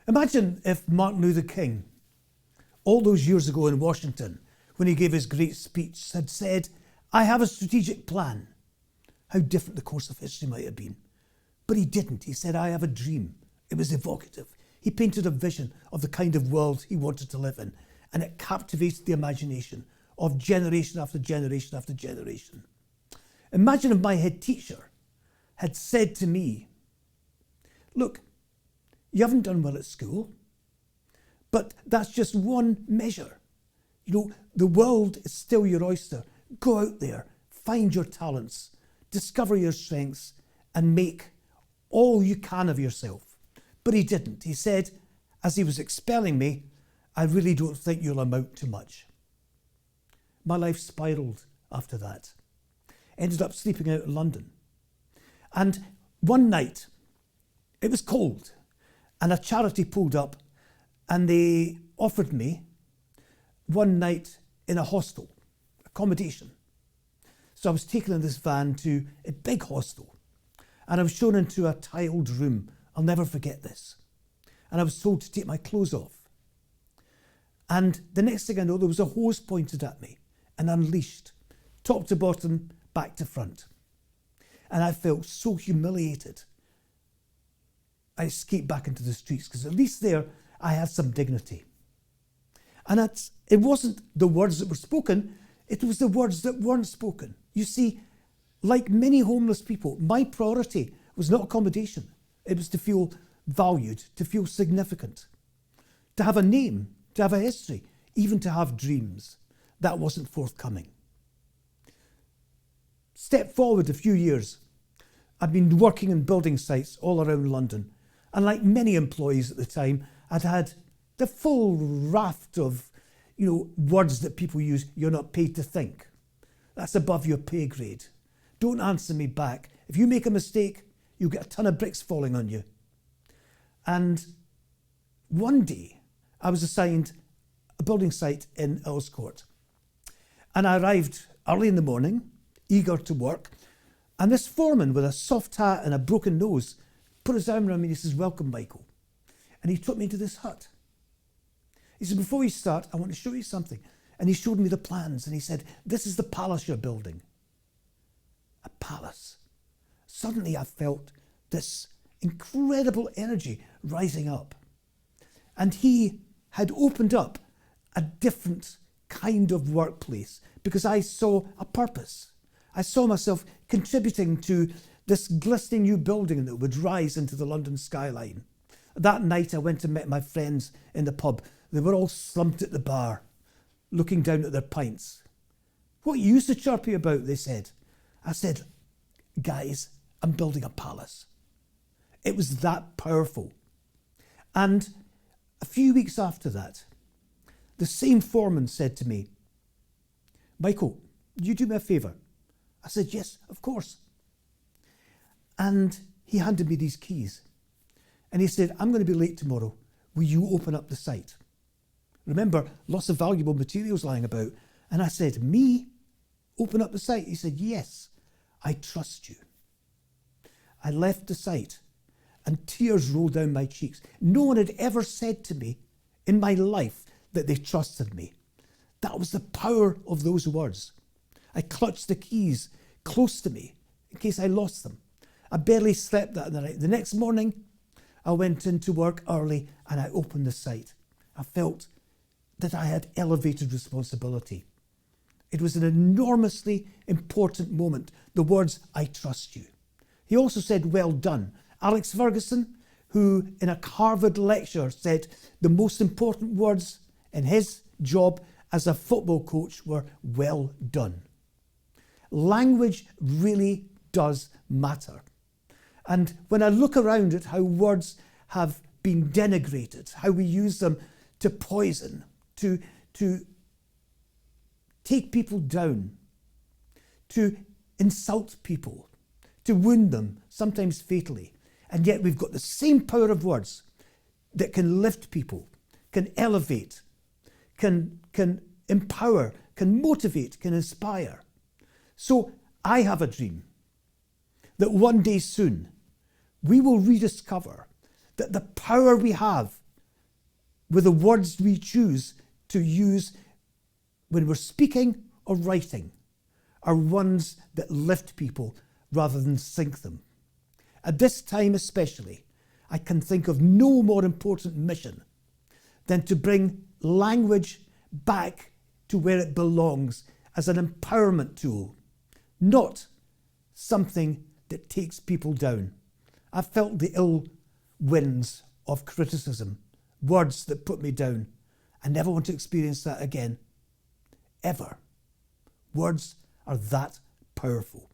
Imagine if Martin Luther King, all those years ago in Washington, when he gave his great speech, had said, "I have a strategic plan." How different the course of history might have been. But he didn't. He said, "I have a dream." It was evocative. He painted a vision of the kind of world he wanted to live in, and it captivated the imagination of generation after generation after generation. Imagine if my head teacher had said to me, "Look, you haven't done well at school, but that's just one measure. The world is still your oyster. Go out there, find your talents, discover your strengths, and make all you can of yourself." But he didn't. He said, as he was expelling me, "I really don't think you'll amount to much." My life spiraled after that. Ended up sleeping out in London. And one night, it was cold, and a charity pulled up, and they offered me one night in a hostel, accommodation. So I was taken in this van to a big hostel, and I was shown into a tiled room. I'll never forget this. And I was told to take my clothes off. And the next thing I know, there was a hose pointed at me and unleashed, top to bottom, back to front. And I felt so humiliated. I escaped back into the streets because at least there I had some dignity. And it wasn't the words that were spoken, it was the words that weren't spoken. You see, like many homeless people, my priority was not accommodation. It was to feel valued, to feel significant, to have a name, to have a history, even to have dreams. That wasn't forthcoming. Step forward a few years. I'd been working in building sites all around London. And like many employees at the time, I'd had the full raft of, words that people use. "You're not paid to think. That's above your pay grade. Don't answer me back. If you make a mistake, you'll get a ton of bricks falling on you." And one day, I was assigned a building site in Earls Court. And I arrived early in the morning, eager to work. And this foreman with a soft hat and a broken nose put his arm around me and he says, "Welcome, Michael." And he took me into this hut. He said, "Before we start, I want to show you something." And he showed me the plans and he said, "This is the palace you're building." A palace. Suddenly I felt this incredible energy rising up. And he had opened up a different kind of workplace because I saw a purpose. I saw myself contributing to this glistening new building that would rise into the London skyline. That night I went and met my friends in the pub. They were all slumped at the bar, looking down at their pints. "What are you so chirpy about?" they said. I said, "Guys, I'm building a palace." It was that powerful. And a few weeks after that, the same foreman said to me, "Michael, will you do me a favour?" I said, "Yes, of course." And he handed me these keys. And he said, "I'm going to be late tomorrow. Will you open up the site?" Remember, lots of valuable materials lying about. And I said, "Me? Open up the site?" He said, "Yes, I trust you." I left the site and tears rolled down my cheeks. No one had ever said to me in my life that they trusted me. That was the power of those words. I clutched the keys close to me in case I lost them. I barely slept that night. The next morning, I went into work early and I opened the site. I felt that I had elevated responsibility. It was an enormously important moment. The words, "I trust you." He also said, "Well done." Alex Ferguson, who in a Harvard lecture said the most important words in his job as a football coach were, "Well done." Language really does matter. And when I look around at how words have been denigrated, how we use them to poison, to take people down, to insult people, to wound them, sometimes fatally. And yet we've got the same power of words that can lift people, can elevate, can empower, can motivate, can inspire. So I have a dream that one day soon we will rediscover that the power we have with the words we choose to use when we're speaking or writing are ones that lift people rather than sink them. At this time especially, I can think of no more important mission than to bring language back to where it belongs as an empowerment tool, not something that takes people down. I've felt the ill winds of criticism, words that put me down. I never want to experience that again, ever. Words are that powerful.